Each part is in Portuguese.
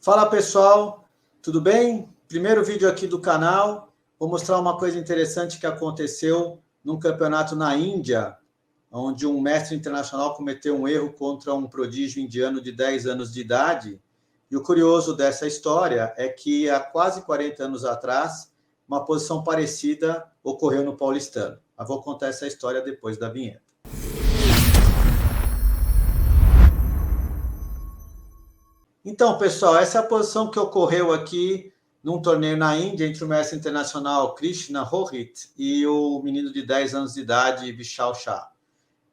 Fala pessoal, tudo bem? Primeiro vídeo aqui do canal, vou mostrar uma coisa interessante que aconteceu num campeonato na Índia, onde um mestre internacional cometeu um erro contra um prodígio indiano de 10 anos de idade. E o curioso dessa história é que há quase 40 anos atrás, uma posição parecida ocorreu no Paulistano. Mas vou contar essa história depois da vinheta. Então, pessoal, essa é a posição que ocorreu aqui num torneio na Índia entre o mestre internacional Krishna Rohit e o menino de 10 anos de idade, Vishal Shah.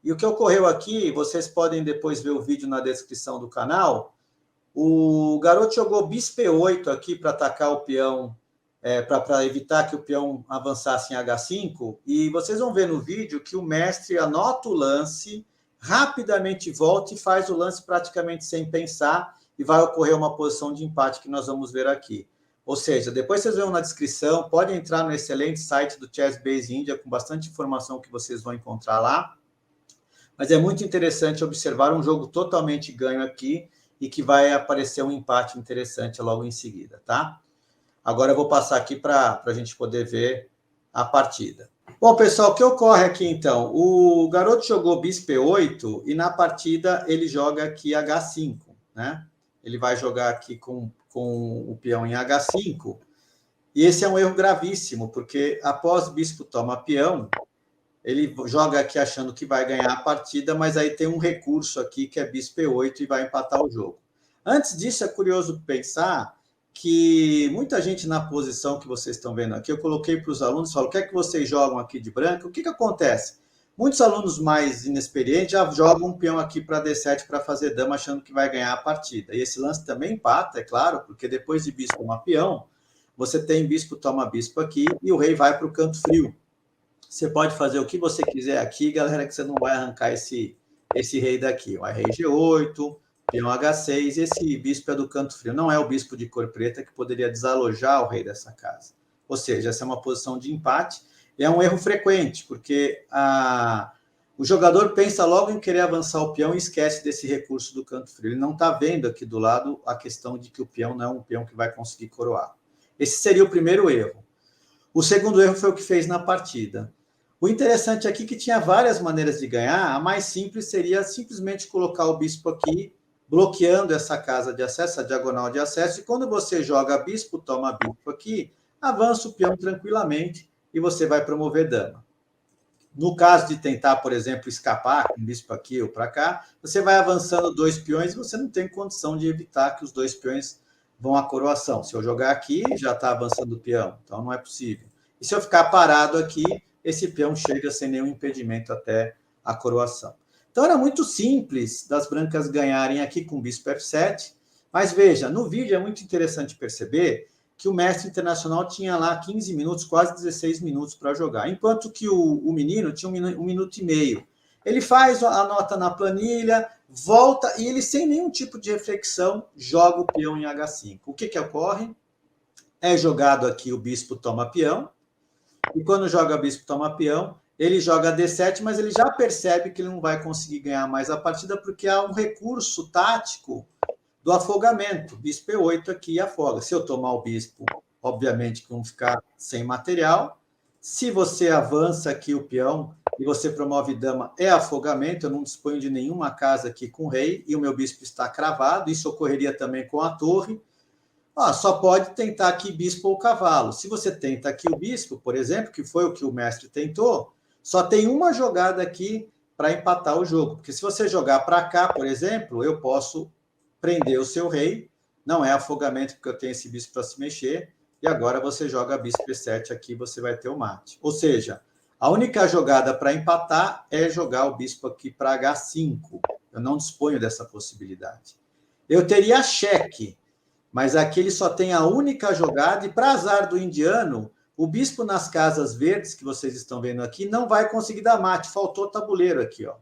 E o que ocorreu aqui, vocês podem depois ver o vídeo na descrição do canal, o garoto jogou bispo E8 aqui para atacar o peão, para evitar que o peão avançasse em H5, e vocês vão ver no vídeo que o mestre anota o lance, rapidamente volta e faz o lance praticamente sem pensar, e vai ocorrer uma posição de empate que nós vamos ver aqui. Ou seja, depois vocês vão na descrição, podem entrar no excelente site do Chess Base India, com bastante informação que vocês vão encontrar lá. Mas é muito interessante observar um jogo totalmente ganho aqui e que vai aparecer um empate interessante logo em seguida, tá? Agora eu vou passar aqui para a gente poder ver a partida. Bom, pessoal, o que ocorre aqui então? O garoto jogou bispo E8 e na partida ele joga aqui H5, né? Ele vai jogar aqui com o peão em H5, e esse é um erro gravíssimo, porque após bispo toma peão, ele joga aqui achando que vai ganhar a partida, mas aí tem um recurso aqui que é bispo E8 e vai empatar o jogo. Antes disso, é curioso pensar que muita gente na posição que vocês estão vendo aqui, eu coloquei para os alunos, falo, o que é que vocês jogam aqui de branco? O que acontece? Muitos alunos mais inexperientes já jogam um peão aqui para D7 para fazer dama, achando que vai ganhar a partida. E esse lance também empata, é claro, porque depois de bispo tomar peão, você tem bispo toma bispo aqui e o rei vai para o canto frio. Você pode fazer o que você quiser aqui, galera, que você não vai arrancar esse rei daqui. Vai rei G8, peão H6, esse bispo é do canto frio. Não é o bispo de cor preta que poderia desalojar o rei dessa casa. Ou seja, essa é uma posição de empate. E é um erro frequente, porque o jogador pensa logo em querer avançar o peão e esquece desse recurso do canto frio. Ele não está vendo aqui do lado a questão de que o peão não é um peão que vai conseguir coroar. Esse seria o primeiro erro. O segundo erro foi o que fez na partida. O interessante aqui é que tinha várias maneiras de ganhar. A mais simples seria simplesmente colocar o bispo aqui, bloqueando essa casa de acesso, a diagonal de acesso, e quando você joga bispo, toma bispo aqui, avança o peão tranquilamente e você vai promover dama. No caso de tentar, por exemplo, escapar com o bispo aqui ou para cá, você vai avançando dois peões e você não tem condição de evitar que os dois peões vão à coroação. Se eu jogar aqui, já está avançando o peão, então não é possível. E se eu ficar parado aqui, esse peão chega sem nenhum impedimento até a coroação. Então era muito simples das brancas ganharem aqui com o bispo F7, mas veja, no vídeo é muito interessante perceber que o mestre internacional tinha lá 15 minutos, quase 16 minutos para jogar, enquanto que o menino tinha um minuto e meio. Ele faz a nota na planilha, volta e ele, sem nenhum tipo de reflexão, joga o peão em H5. O que ocorre? É jogado aqui o bispo toma peão, e quando joga bispo toma peão, ele joga D7, mas ele já percebe que ele não vai conseguir ganhar mais a partida, porque há um recurso tático do afogamento. Bispo E8 aqui afoga. Se eu tomar o bispo, obviamente que vamos ficar sem material. Se você avança aqui o peão e você promove dama, é afogamento. Eu não disponho de nenhuma casa aqui com rei e o meu bispo está cravado. Isso ocorreria também com a torre. Só pode tentar aqui bispo ou cavalo. Se você tenta aqui o bispo, por exemplo, que foi o que o mestre tentou, só tem uma jogada aqui para empatar o jogo. Porque se você jogar para cá, por exemplo, eu posso prender o seu rei, não é afogamento porque eu tenho esse bispo para se mexer, e agora você joga bispo E7 aqui, você vai ter o mate. Ou seja, a única jogada para empatar é jogar o bispo aqui para H5. Eu não disponho dessa possibilidade. Eu teria cheque, mas aqui ele só tem a única jogada, e para azar do indiano, o bispo nas casas verdes, que vocês estão vendo aqui, não vai conseguir dar mate, faltou tabuleiro aqui, ó.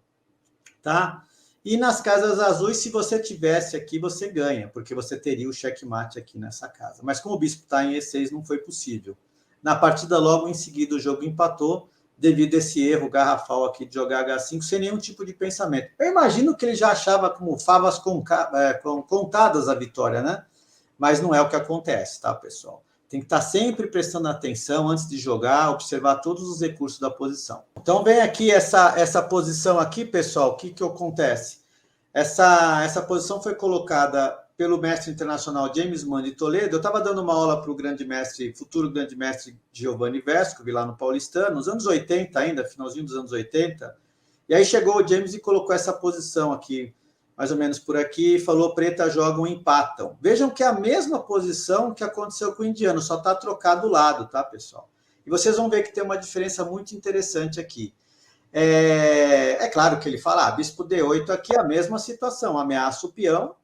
Tá? E nas casas azuis, se você tivesse aqui, você ganha, porque você teria o checkmate aqui nessa casa. Mas como o bispo está em E6, não foi possível. Na partida, logo em seguida, o jogo empatou, devido a esse erro garrafal aqui de jogar H5, sem nenhum tipo de pensamento. Eu imagino que ele já achava como favas contadas a vitória, né? mas não é o que acontece, tá, pessoal? Tem que estar sempre prestando atenção antes de jogar, observar todos os recursos da posição. Então, vem aqui essa posição aqui, pessoal, o que acontece? Essa posição foi colocada pelo mestre internacional James Mann de Toledo. Eu estava dando uma aula para o grande mestre, futuro grande mestre Giovanni Vescovi, lá no Paulistano, nos anos 80 ainda, finalzinho dos anos 80. E aí chegou o James e colocou essa posição aqui, mais ou menos por aqui, e falou: preta jogam, empatam. Vejam que é a mesma posição que aconteceu com o indiano, só está trocado o lado, tá, pessoal? E vocês vão ver que tem uma diferença muito interessante aqui. É claro que ele fala, bispo D8 aqui é a mesma situação, ameaça o peão,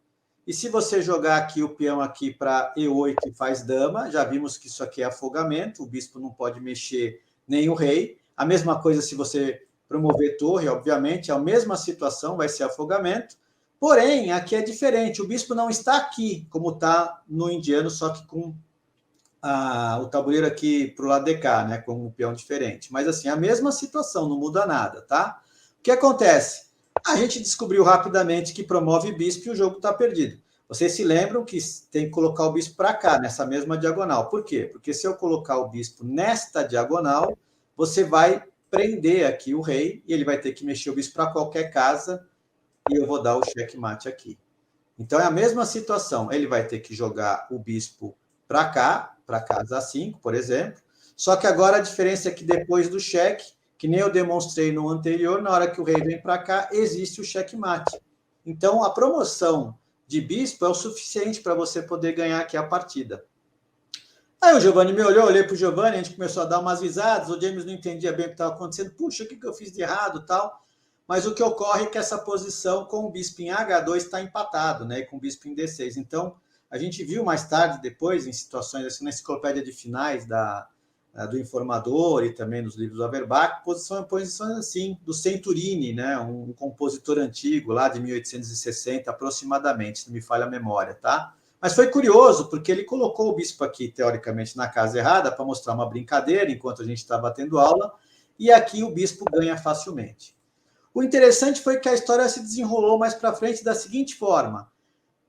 e se você jogar aqui o peão aqui para E8 e faz dama, já vimos que isso aqui é afogamento, o bispo não pode mexer nem o rei. A mesma coisa se você promover torre, obviamente, é a mesma situação, vai ser afogamento. Porém, aqui é diferente, o bispo não está aqui, como está no indiano, só que com o tabuleiro aqui para o lado de cá, né, com um peão diferente. Mas assim, a mesma situação, não muda nada, tá? O que acontece? A gente descobriu rapidamente que promove bispo e o jogo está perdido. Vocês se lembram que tem que colocar o bispo para cá, nessa mesma diagonal. Por quê? Porque se eu colocar o bispo nesta diagonal, você vai prender aqui o rei e ele vai ter que mexer o bispo para qualquer casa e eu vou dar o checkmate aqui. Então, é a mesma situação. Ele vai ter que jogar o bispo para cá, para casa 5, por exemplo. Só que agora a diferença é que depois do cheque, que nem eu demonstrei no anterior, na hora que o rei vem para cá, existe o checkmate. Então, a promoção de bispo é o suficiente para você poder ganhar aqui a partida. Aí o Giovanni me olhou, eu olhei para o Giovanni, a gente começou a dar umas risadas, o James não entendia bem o que estava acontecendo. Puxa, o que eu fiz de errado, tal? Mas o que ocorre é que essa posição com o bispo em H2 está empatado, né? Com o bispo em D6. Então, a gente viu mais tarde, depois, em situações assim, na enciclopédia de finais do Informador e também nos livros do Averbach, posições assim, do Centurini, né? Um compositor antigo, lá de 1860 aproximadamente, se não me falha a memória, tá? Mas foi curioso, porque ele colocou o bispo aqui, teoricamente, na casa errada, para mostrar uma brincadeira, enquanto a gente estava tendo aula, e aqui o bispo ganha facilmente. O interessante foi que a história se desenrolou mais para frente da seguinte forma.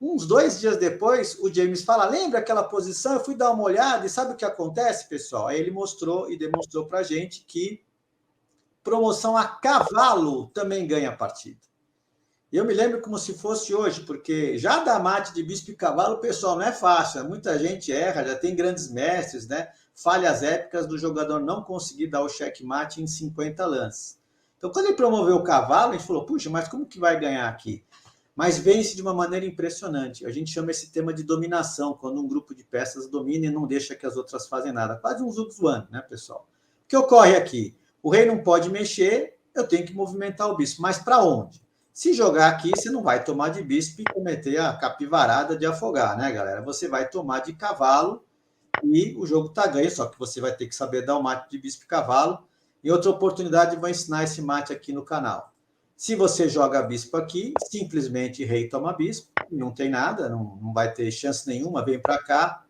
Uns 2 dias depois, o James fala, lembra aquela posição? Eu fui dar uma olhada e sabe o que acontece, pessoal? Aí ele mostrou e demonstrou para a gente que promoção a cavalo também ganha a partida. E eu me lembro como se fosse hoje, porque já dar mate de bispo e cavalo, pessoal, não é fácil. Muita gente erra, já tem grandes mestres, né? Falhas épicas do jogador não conseguir dar o checkmate em 50 lances. Então, quando ele promoveu o cavalo, a gente falou, puxa, mas como que vai ganhar aqui? Mas vence de uma maneira impressionante. A gente chama esse tema de dominação, quando um grupo de peças domina e não deixa que as outras fazem nada. Quase um Zugzwang, né, pessoal? O que ocorre aqui? O rei não pode mexer, eu tenho que movimentar o bispo. Mas para onde? Se jogar aqui, você não vai tomar de bispo e cometer a capivarada de afogar, né, galera? Você vai tomar de cavalo e o jogo está ganho, só que você vai ter que saber dar o mate de bispo e cavalo. Em outra oportunidade, eu vou ensinar esse mate aqui no canal. Se você joga bispo aqui, simplesmente rei toma bispo, não tem nada, não vai ter chance nenhuma, vem para cá,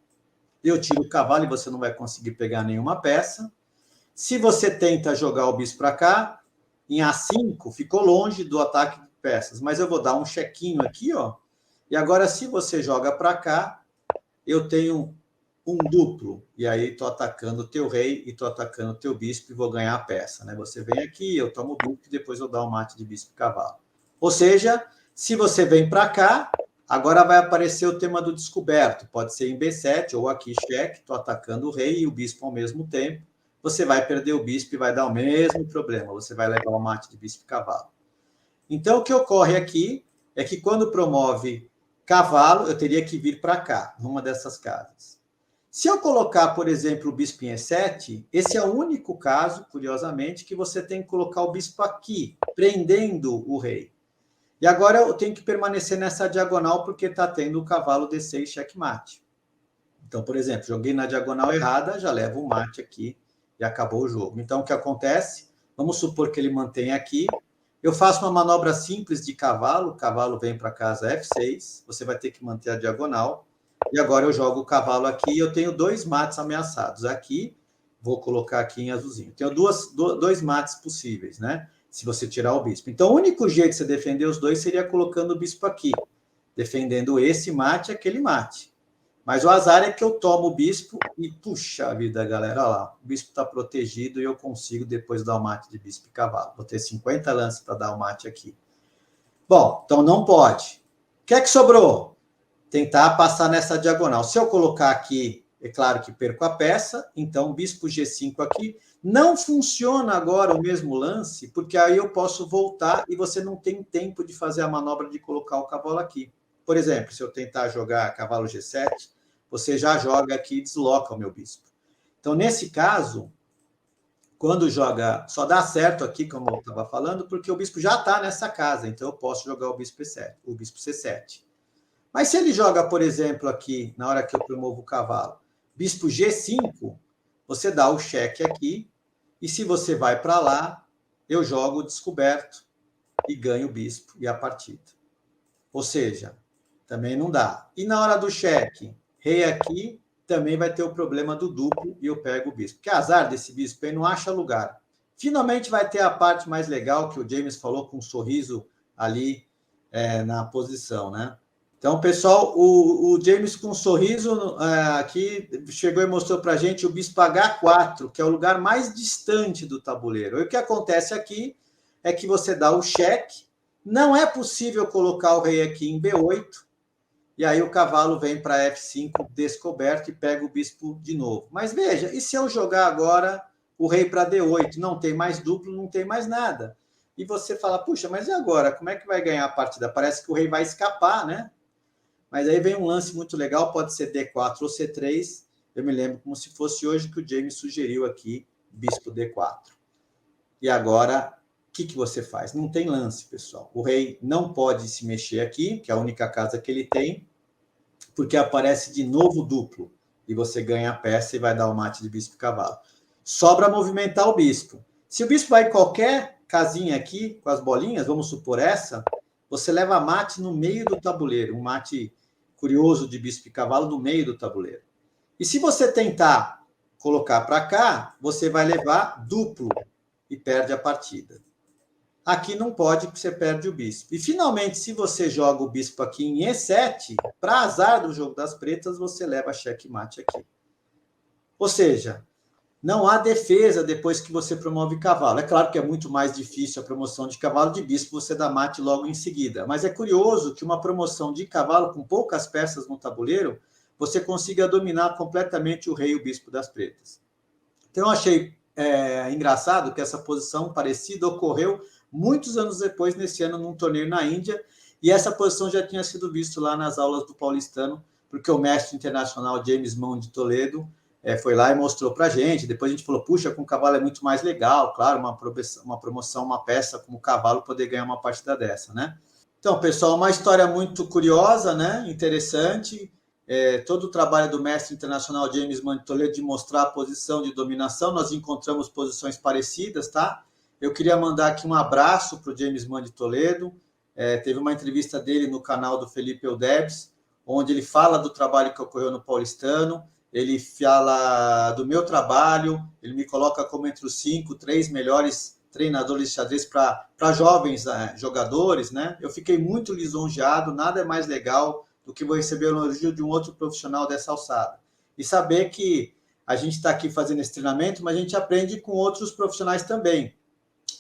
eu tiro o cavalo e você não vai conseguir pegar nenhuma peça. Se você tenta jogar o bispo para cá, em A5, ficou longe do ataque de peças, mas eu vou dar um chequinho aqui, ó. E agora, se você joga para cá, eu tenho um duplo, e aí estou atacando o teu rei e estou atacando o teu bispo e vou ganhar a peça, né? Você vem aqui, eu tomo o bispo e depois eu dou um mate de bispo e cavalo. Ou seja, se você vem para cá, agora vai aparecer o tema do descoberto, pode ser em B7 ou aqui cheque, estou atacando o rei e o bispo ao mesmo tempo, você vai perder o bispo e vai dar o mesmo problema, você vai levar o mate de bispo e cavalo. Então, o que ocorre aqui é que quando promove cavalo, eu teria que vir para cá, numa dessas casas. Se eu colocar, por exemplo, o bispo em E7, esse é o único caso, curiosamente, que você tem que colocar o bispo aqui, prendendo o rei. E agora eu tenho que permanecer nessa diagonal porque está tendo o cavalo D6 checkmate. Então, por exemplo, joguei na diagonal errada, já levo o mate aqui e acabou o jogo. Então, o que acontece? Vamos supor que ele mantém aqui. Eu faço uma manobra simples de cavalo, o cavalo vem para casa F6, você vai ter que manter a diagonal. E agora eu jogo o cavalo aqui e eu tenho 2 mates ameaçados. Aqui, vou colocar aqui em azulzinho. Tenho 2 mates possíveis, né? Se você tirar o bispo. Então, o único jeito de você defender os dois seria colocando o bispo aqui. Defendendo esse mate e aquele mate. Mas o azar é que eu tomo o bispo e, puxa vida, galera, olha lá, o bispo está protegido e eu consigo depois dar o mate de bispo e cavalo. Vou ter 50 lances para dar o mate aqui. Bom, então não pode. O que é que sobrou? Tentar passar nessa diagonal. Se eu colocar aqui, é claro que perco a peça, então bispo G5 aqui. Não funciona agora o mesmo lance, porque aí eu posso voltar e você não tem tempo de fazer a manobra de colocar o cavalo aqui. Por exemplo, se eu tentar jogar cavalo G7, você já joga aqui e desloca o meu bispo. Então, nesse caso, quando joga, só dá certo aqui, como eu estava falando, porque o bispo já está nessa casa, então eu posso jogar o bispo E7, o bispo C7. Mas se ele joga, por exemplo, aqui, na hora que eu promovo o cavalo, bispo G5, você dá o cheque aqui, e se você vai para lá, eu jogo o descoberto e ganho o bispo e a partida. Ou seja, também não dá. E na hora do cheque, rei aqui, também vai ter o problema do duplo e eu pego o bispo. Que azar desse bispo, ele não acha lugar. Finalmente vai ter a parte mais legal que o James falou com um sorriso ali na posição, né? Então, pessoal, o James com um sorriso aqui chegou e mostrou para a gente o bispo H4, que é o lugar mais distante do tabuleiro. E o que acontece aqui é que você dá o cheque, não é possível colocar o rei aqui em B8, e aí o cavalo vem para F5 descoberto e pega o bispo de novo. Mas veja, e se eu jogar agora o rei para D8? Não tem mais duplo, não tem mais nada. E você fala, puxa, mas e agora? Como é que vai ganhar a partida? Parece que o rei vai escapar, né? Mas aí vem um lance muito legal, pode ser D4 ou C3. Eu me lembro como se fosse hoje que o James sugeriu aqui, bispo D4. E agora, o que você faz? Não tem lance, pessoal. O rei não pode se mexer aqui, que é a única casa que ele tem, porque aparece de novo duplo. E você ganha a peça e vai dar o mate de bispo e cavalo. Sobra movimentar o bispo. Se o bispo vai em qualquer casinha aqui, com as bolinhas, vamos supor essa, você leva mate no meio do tabuleiro. Um mate curioso de bispo e cavalo no meio do tabuleiro. E se você tentar colocar para cá, você vai levar duplo e perde a partida. Aqui não pode, porque você perde o bispo. E, finalmente, se você joga o bispo aqui em E7, para azar do jogo das pretas, você leva checkmate aqui. Ou seja, não há defesa depois que você promove cavalo. É claro que é muito mais difícil a promoção de cavalo, de bispo você dá mate logo em seguida. Mas é curioso que uma promoção de cavalo com poucas peças no tabuleiro, você consiga dominar completamente o rei e o bispo das pretas. Então, eu achei engraçado que essa posição parecida ocorreu muitos anos depois, nesse ano, num torneio na Índia, e essa posição já tinha sido vista lá nas aulas do paulistano, porque o mestre internacional James Mão de Toledo foi lá e mostrou para a gente. Depois a gente falou, puxa, com o cavalo é muito mais legal, claro, uma promoção, uma peça como cavalo poder ganhar uma partida dessa, né? Então, pessoal, uma história muito curiosa, né? Interessante. Todo o trabalho do mestre internacional James Mão de Toledo de mostrar a posição de dominação, nós encontramos posições parecidas, tá? Eu queria mandar aqui um abraço para o James Mão de Toledo. Teve uma entrevista dele no canal do Felipe Eudebs, onde ele fala do trabalho que ocorreu no paulistano, ele fala do meu trabalho, ele me coloca como entre os 3 melhores treinadores de xadrez para jovens jogadores, né? Eu fiquei muito lisonjeado, nada é mais legal do que vou receber o elogio de um outro profissional dessa alçada. E saber que a gente está aqui fazendo esse treinamento, mas a gente aprende com outros profissionais também.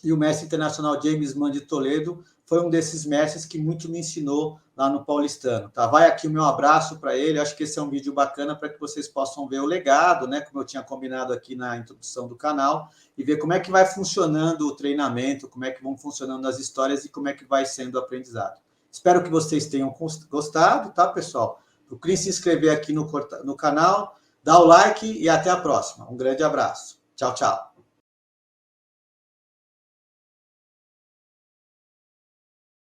E o mestre internacional James Mão de Toledo foi um desses mestres que muito me ensinou lá no paulistano. Tá? Vai aqui o meu abraço para ele, acho que esse é um vídeo bacana para que vocês possam ver o legado, né, como eu tinha combinado aqui na introdução do canal, e ver como é que vai funcionando o treinamento, como é que vão funcionando as histórias e como é que vai sendo o aprendizado. Espero que vocês tenham gostado, tá, pessoal? Procure se inscrever aqui no canal, dá o like e até a próxima. Um grande abraço. Tchau, tchau.